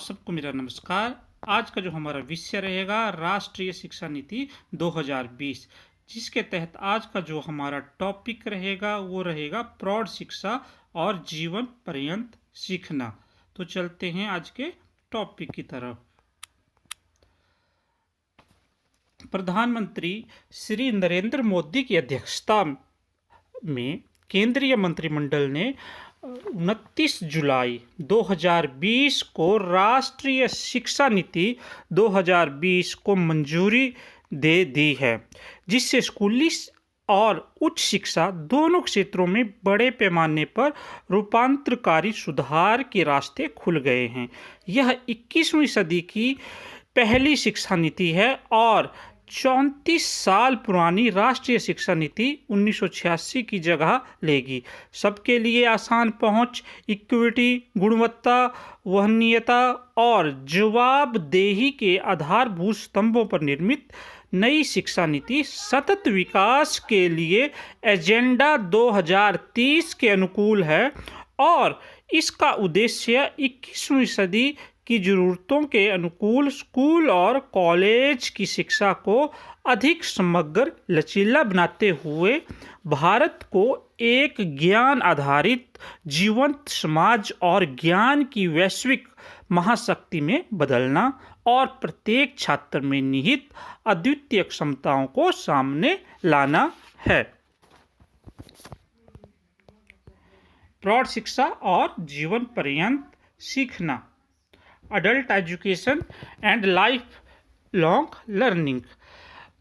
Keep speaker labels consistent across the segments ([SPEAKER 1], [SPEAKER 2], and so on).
[SPEAKER 1] सबको मेरा नमस्कार। आज का जो हमारा विषय रहेगा राष्ट्रीय शिक्षा नीति 2020, जिसके तहत आज का जो हमारा टॉपिक रहेगा वो रहेगा प्रौढ़ शिक्षा और जीवन पर्यंत सीखना। तो चलते हैं आज के टॉपिक की तरफ। प्रधानमंत्री श्री नरेंद्र मोदी की अध्यक्षता में केंद्रीय मंत्रिमंडल ने 29 जुलाई 2020 को राष्ट्रीय शिक्षा नीति 2020 को मंजूरी दे दी है, जिससे स्कूली और उच्च शिक्षा दोनों क्षेत्रों में बड़े पैमाने पर रूपांतरकारी सुधार के रास्ते खुल गए हैं। यह 21वीं सदी की पहली शिक्षा नीति है और 34 साल पुरानी राष्ट्रीय शिक्षा नीति 1986 की जगह लेगी। सबके लिए आसान पहुंच, इक्विटी, गुणवत्ता, वहनीयता और जवाबदेही के आधारभूत स्तंभों पर निर्मित नई शिक्षा नीति सतत विकास के लिए एजेंडा 2030 के अनुकूल है और इसका उद्देश्य 21वीं सदी की ज़रूरतों के अनुकूल स्कूल और कॉलेज की शिक्षा को अधिक समग्र, लचीला बनाते हुए भारत को एक ज्ञान आधारित जीवंत समाज और ज्ञान की वैश्विक महाशक्ति में बदलना और प्रत्येक छात्र में निहित अद्वितीय क्षमताओं को सामने लाना है। प्रौढ़ शिक्षा और जीवन पर्यंत सीखना, adult education and life long learning.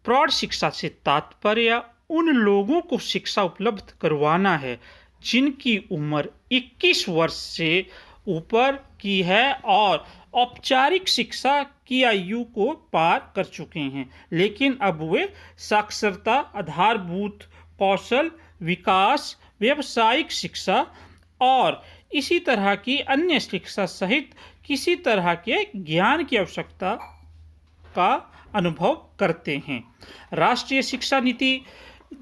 [SPEAKER 1] प्रौढ़ शिक्षा से तात्पर्य उन लोगों को शिक्षा उपलब्ध करवाना है जिनकी उम्र 21 वर्ष से ऊपर की है और औपचारिक शिक्षा की आयु को पार कर चुके हैं, लेकिन अब वे साक्षरता, आधारभूत कौशल विकास, व्यावसायिक शिक्षा और इसी तरह की अन्य शिक्षा सहित किसी तरह के ज्ञान की आवश्यकता का अनुभव करते हैं। राष्ट्रीय शिक्षा नीति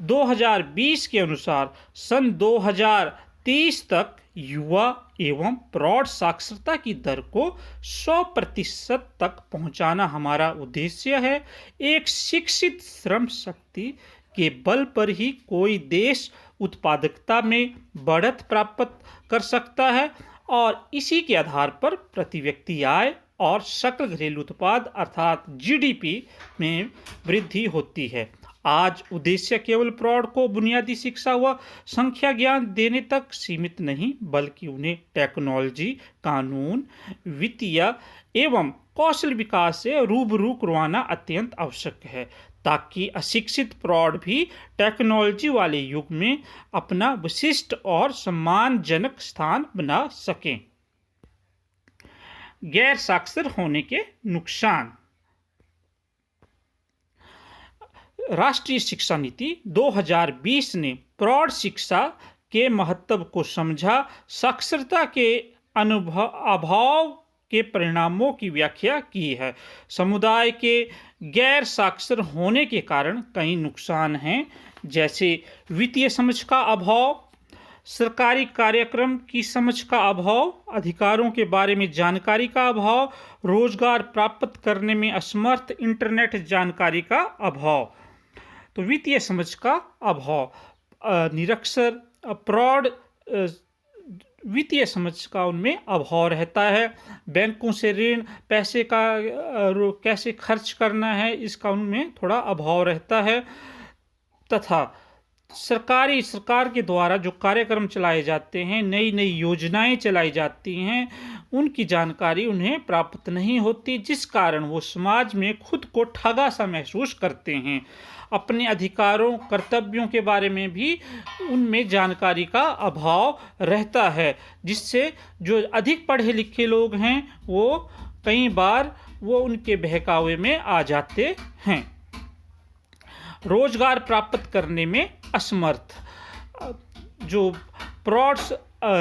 [SPEAKER 1] 2020 के अनुसार सन 2030 तक युवा एवं प्रौढ़ साक्षरता की दर को 100% तक पहुंचाना हमारा उद्देश्य है। एक शिक्षित श्रम शक्ति के बल पर ही कोई देश उत्पादकता में बढ़त प्राप्त कर सकता है और इसी के आधार पर प्रति व्यक्ति आय और सकल घरेलू उत्पाद अर्थात जीडीपी में वृद्धि होती है। आज उद्देश्य केवल प्रौढ़ को बुनियादी शिक्षा व संख्या ज्ञान देने तक सीमित नहीं, बल्कि उन्हें टेक्नोलॉजी, कानून, वित्तीय एवं कौशल विकास से रूबरू करवाना अत्यंत आवश्यक है, ताकि अशिक्षित प्रौढ़ भी टेक्नोलॉजी वाले युग में अपना विशिष्ट और सम्मानजनक स्थान बना सकें। गैर साक्षर होने के नुकसान। राष्ट्रीय शिक्षा नीति 2020 ने प्रौढ़ शिक्षा के महत्व को समझा, साक्षरता के अभाव के परिणामों की व्याख्या की है। समुदाय के गैर साक्षर होने के कारण कई नुकसान हैं, जैसे वित्तीय समझ का अभाव, सरकारी कार्यक्रम की समझ का अभाव, अधिकारों के बारे में जानकारी का अभाव, रोजगार प्राप्त करने में असमर्थ, इंटरनेट जानकारी का अभाव। तो वित्तीय समझ का अभाव, निरक्षर प्रौढ़ वित्तीय समझ का उनमें अभाव रहता है। बैंकों से ऋण पैसे का कैसे खर्च करना है, इसका उनमें थोड़ा अभाव रहता है। तथा सरकार के द्वारा जो कार्यक्रम चलाए जाते हैं, नई नई योजनाएं चलाई जाती हैं, उनकी जानकारी उन्हें प्राप्त नहीं होती, जिस कारण वो समाज में खुद को ठगा सा महसूस करते हैं। अपने अधिकारों, कर्तव्यों के बारे में भी उनमें जानकारी का अभाव रहता है, जिससे जो अधिक पढ़े लिखे लोग हैं वो कई बार वो उनके बहकावे में आ जाते हैं। रोजगार प्राप्त करने में असमर्थ, जो प्रौढ़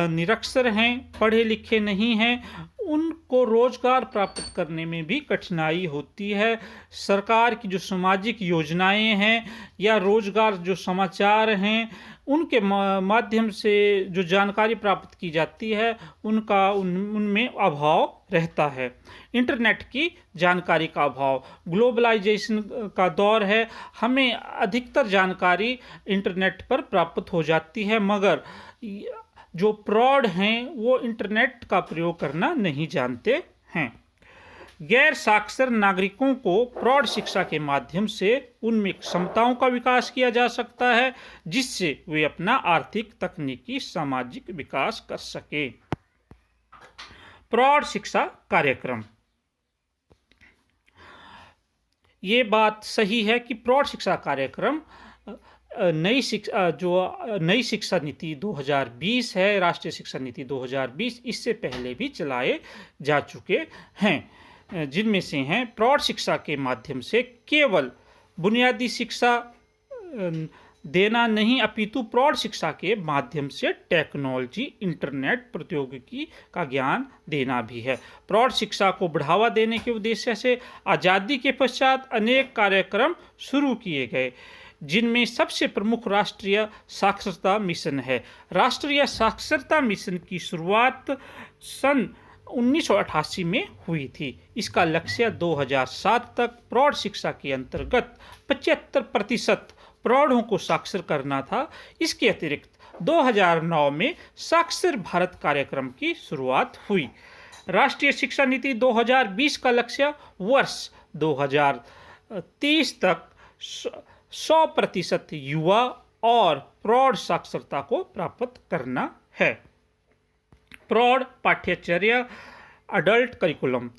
[SPEAKER 1] निरक्षर हैं, पढ़े लिखे नहीं हैं, उनको रोजगार प्राप्त करने में भी कठिनाई होती है। सरकार की जो सामाजिक योजनाएं हैं या रोजगार जो समाचार हैं, उनके माध्यम से जो जानकारी प्राप्त की जाती है उनमें अभाव रहता है। इंटरनेट की जानकारी का अभाव, ग्लोबलाइजेशन का दौर है, हमें अधिकतर जानकारी इंटरनेट पर प्राप्त हो जाती है, मगर जो प्रौढ़ हैं वो इंटरनेट का प्रयोग करना नहीं जानते हैं। गैर साक्षर नागरिकों को प्रौढ़ शिक्षा के माध्यम से उनमें क्षमताओं का विकास किया जा सकता है, जिससे वे अपना आर्थिक, तकनीकी, सामाजिक विकास कर सके। प्रौढ़ शिक्षा कार्यक्रम, ये बात सही है कि प्रौढ़ शिक्षा कार्यक्रम नई शिक्षा नीति 2020 है, राष्ट्रीय शिक्षा नीति 2020, इससे पहले भी चलाए जा चुके हैं, जिनमें से हैं प्रौढ़ शिक्षा के माध्यम से केवल बुनियादी शिक्षा देना नहीं, अपितु प्रौढ़ शिक्षा के माध्यम से टेक्नोलॉजी, इंटरनेट, प्रौद्योगिकी का ज्ञान देना भी है। प्रौढ़ शिक्षा को बढ़ावा देने के उद्देश्य से आज़ादी के पश्चात अनेक कार्यक्रम शुरू किए गए, जिनमें सबसे प्रमुख राष्ट्रीय साक्षरता मिशन है। राष्ट्रीय साक्षरता मिशन की शुरुआत सन 1988 में हुई थी। इसका लक्ष्य 2007 तक प्रौढ़ शिक्षा के अंतर्गत 75% प्रौढ़ों को साक्षर करना था। इसके अतिरिक्त 2009 में साक्षर भारत कार्यक्रम की शुरुआत हुई। राष्ट्रीय शिक्षा नीति 2020 का लक्ष्य वर्ष 2030 तक 100% युवा और प्रौढ़ साक्षरता को प्राप्त करना है। प्रौढ़ पाठ्यचर्या, अडल्ट करिकुलम,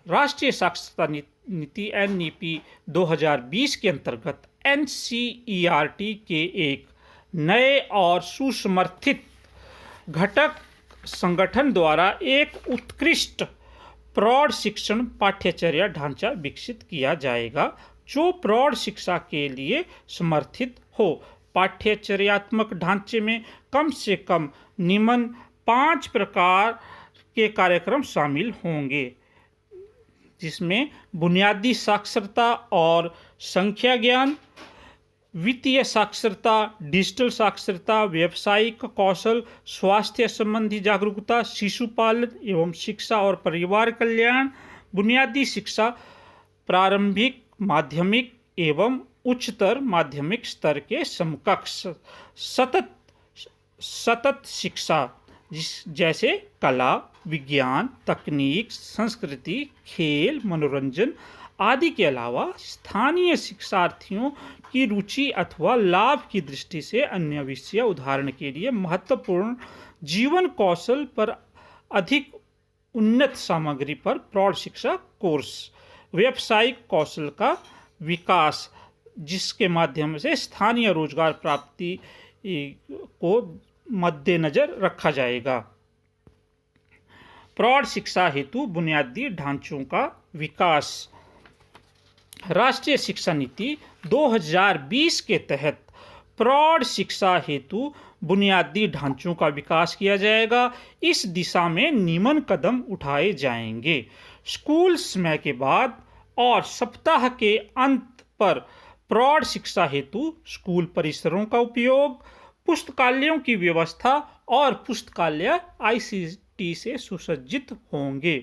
[SPEAKER 1] राष्ट्रीय साक्षरता नीति NEP 2020 के अंतर्गत NCERT के एक नए और सुसमर्थित घटक संगठन द्वारा एक उत्कृष्ट प्रौढ़ शिक्षण पाठ्यचर्या ढांचा विकसित किया जाएगा, जो प्रौढ़ शिक्षा के लिए समर्थित हो। पाठ्यचर्यात्मक ढांचे में कम से कम निम्न 5 प्रकार के कार्यक्रम शामिल होंगे, जिसमें बुनियादी साक्षरता और संख्या ज्ञान, वित्तीय साक्षरता, डिजिटल साक्षरता, व्यावसायिक कौशल, स्वास्थ्य संबंधी जागरूकता, शिशु पालन एवं शिक्षा और परिवार कल्याण, बुनियादी शिक्षा, प्रारंभिक, माध्यमिक एवं उच्चतर माध्यमिक स्तर के समकक्ष, सतत शिक्षा जैसे कला, विज्ञान, तकनीक, संस्कृति, खेल, मनोरंजन आदि के अलावा स्थानीय शिक्षार्थियों की रुचि अथवा लाभ की दृष्टि से अन्य विषय, उदाहरण के लिए महत्वपूर्ण जीवन कौशल पर अधिक उन्नत सामग्री पर प्रौढ़ शिक्षा कोर्स, व्यावसायिक कौशल का विकास, जिसके माध्यम से स्थानीय रोजगार प्राप्ति को मद्देनजर रखा जाएगा। प्रौढ़ शिक्षा हेतु बुनियादी ढांचों का विकास, राष्ट्रीय शिक्षा नीति 2020 के तहत प्रौढ़ शिक्षा हेतु बुनियादी ढांचों का विकास किया जाएगा। इस दिशा में निम्न कदम उठाए जाएंगे। स्कूल समय के बाद और सप्ताह के अंत पर प्रौढ़ शिक्षा हेतु स्कूल परिसरों का उपयोग, पुस्तकालयों की व्यवस्था और पुस्तकालय ICT से सुसज्जित होंगे।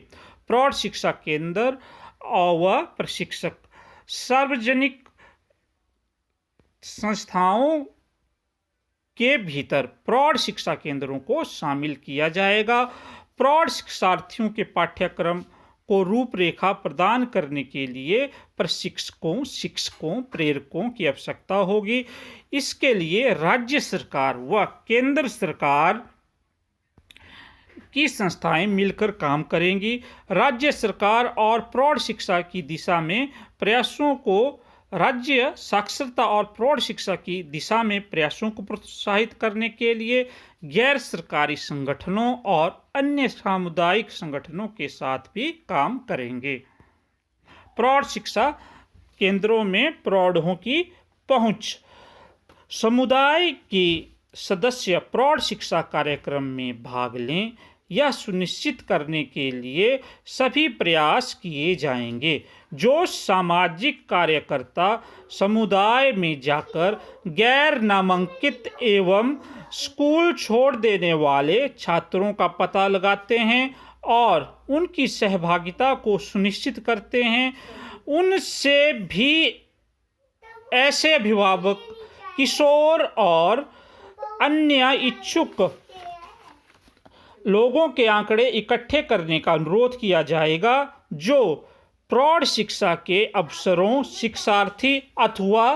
[SPEAKER 1] प्रौढ़ शिक्षा केंद्र व प्रशिक्षक, सार्वजनिक संस्थाओं के भीतर प्रौढ़ शिक्षा केंद्रों को शामिल किया जाएगा। प्रौढ़ शिक्षार्थियों के पाठ्यक्रम को रूपरेखा प्रदान करने के लिए प्रशिक्षकों, शिक्षकों, प्रेरकों की आवश्यकता होगी। इसके लिए राज्य सरकार व केंद्र सरकार की संस्थाएं मिलकर काम करेंगी। राज्य सरकार और प्रौढ़ शिक्षा की दिशा में प्रयासों को राज्य साक्षरता और प्रौढ़ शिक्षा की दिशा में प्रयासों को प्रोत्साहित करने के लिए गैर सरकारी संगठनों और अन्य सामुदायिक संगठनों के साथ भी काम करेंगे। प्रौढ़ शिक्षा केंद्रों में प्रौढ़ों की पहुंच, समुदाय के सदस्य प्रौढ़ शिक्षा कार्यक्रम में भाग लें यह सुनिश्चित करने के लिए सभी प्रयास किए जाएंगे। जो सामाजिक कार्यकर्ता समुदाय में जाकर गैर नामांकित एवं स्कूल छोड़ देने वाले छात्रों का पता लगाते हैं और उनकी सहभागिता को सुनिश्चित करते हैं, उनसे भी ऐसे अभिभावक, किशोर और अन्य इच्छुक लोगों के आंकड़े इकट्ठे करने का अनुरोध किया जाएगा जो प्रौढ़ शिक्षा के अवसरों, शिक्षार्थी अथवा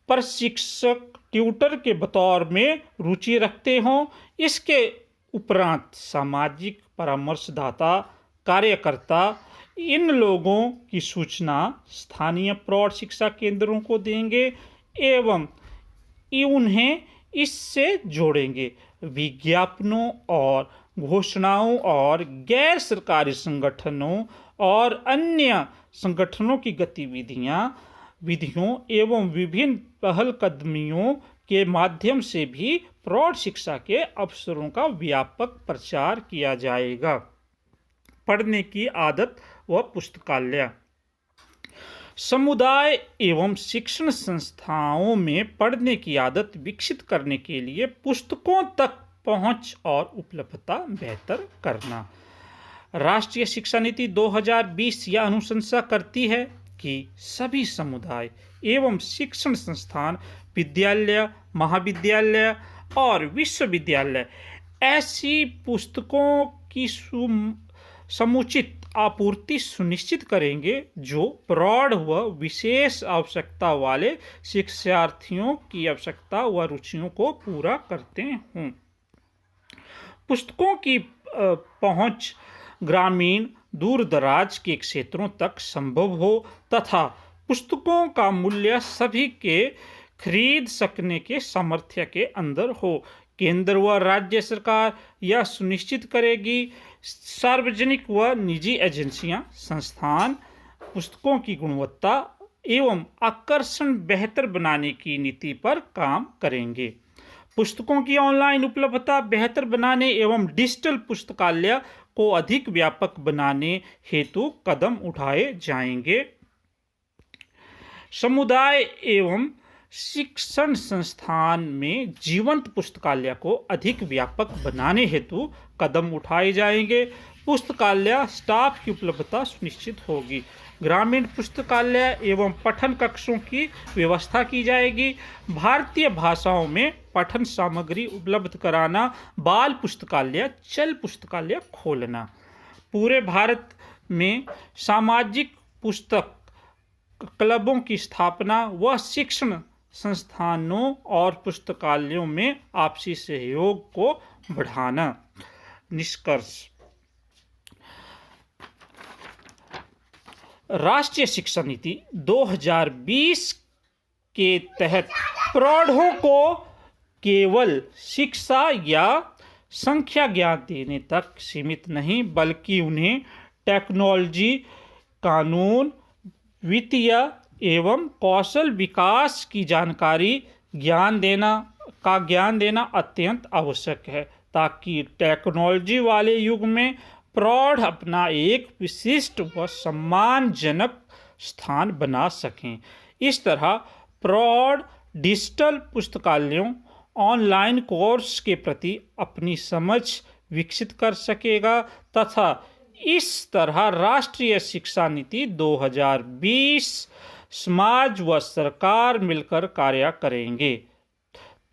[SPEAKER 1] प्रशिक्षक, ट्यूटर के बतौर में रुचि रखते हों। इसके उपरांत सामाजिक परामर्शदाता, कार्यकर्ता इन लोगों की सूचना स्थानीय प्रौढ़ शिक्षा केंद्रों को देंगे एवं उन्हें इससे जोड़ेंगे। विज्ञापनों और घोषणाओं और गैर सरकारी संगठनों और अन्य संगठनों की विधियों एवं विभिन्न पहलकदमियों के माध्यम से भी प्रौढ़ शिक्षा के अवसरों का व्यापक प्रचार किया जाएगा। पढ़ने की आदत व पुस्तकालय। समुदाय एवं शिक्षण संस्थाओं में पढ़ने की आदत विकसित करने के लिए पुस्तकों तक पहुंच और उपलब्धता बेहतर करना। राष्ट्रीय शिक्षा नीति 2020 यह अनुशंसा करती है कि सभी समुदाय एवं शिक्षण संस्थान, विद्यालय, महाविद्यालय और विश्वविद्यालय ऐसी पुस्तकों की समुचित आपूर्ति सुनिश्चित करेंगे जो प्रौढ़ व विशेष आवश्यकता वाले शिक्षार्थियों की आवश्यकता व रुचियों को पूरा करते हों। पुस्तकों की पहुंच ग्रामीण, दूर दराज के क्षेत्रों तक संभव हो तथा पुस्तकों का मूल्य सभी के खरीद सकने के सामर्थ्य के अंदर हो। केंद्र व राज्य सरकार यह सुनिश्चित करेगी सार्वजनिक व निजी एजेंसियां, संस्थान पुस्तकों की गुणवत्ता एवं आकर्षण बेहतर बनाने की नीति पर काम करेंगे। पुस्तकों की ऑनलाइन उपलब्धता बेहतर बनाने एवं डिजिटल पुस्तकालय को अधिक व्यापक बनाने हेतु कदम उठाए जाएंगे। समुदाय एवं शिक्षण संस्थान में जीवंत पुस्तकालय को अधिक व्यापक बनाने हेतु कदम उठाए जाएंगे। पुस्तकालय स्टाफ की उपलब्धता सुनिश्चित होगी। ग्रामीण पुस्तकालय एवं पठन कक्षों की व्यवस्था की जाएगी। भारतीय भाषाओं में पठन सामग्री उपलब्ध कराना। बाल पुस्तकालय, चल पुस्तकालय खोलना। पूरे भारत में सामाजिक पुस्तक क्लबों की स्थापना व शिक्षण संस्थानों और पुस्तकालयों में आपसी सहयोग को बढ़ाना। निष्कर्ष। राष्ट्रीय शिक्षा नीति 2020 के तहत प्रौढ़ों को केवल शिक्षा या संख्या ज्ञान देने तक सीमित नहीं बल्कि उन्हें टेक्नोलॉजी, कानून, वित्तीय एवं कौशल विकास की ज्ञान देना अत्यंत आवश्यक है ताकि टेक्नोलॉजी वाले युग में प्रौढ़ अपना एक विशिष्ट व सम्मानजनक स्थान बना सकें। इस तरह प्रौढ़ डिजिटल पुस्तकालयों, ऑनलाइन कोर्स के प्रति अपनी समझ विकसित कर सकेगा तथा इस तरह राष्ट्रीय शिक्षा नीति 2020 समाज व सरकार मिलकर कार्य करेंगे।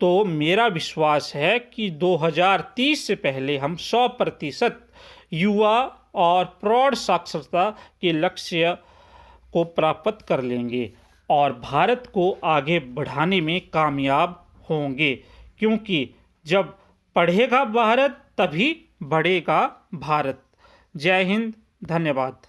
[SPEAKER 1] तो मेरा विश्वास है कि 2030 से पहले हम 100% युवा और प्रौढ़ साक्षरता के लक्ष्य को प्राप्त कर लेंगे और भारत को आगे बढ़ाने में कामयाब होंगे, क्योंकि जब पढ़ेगा भारत तभी बढ़ेगा भारत। जय हिंद, धन्यवाद।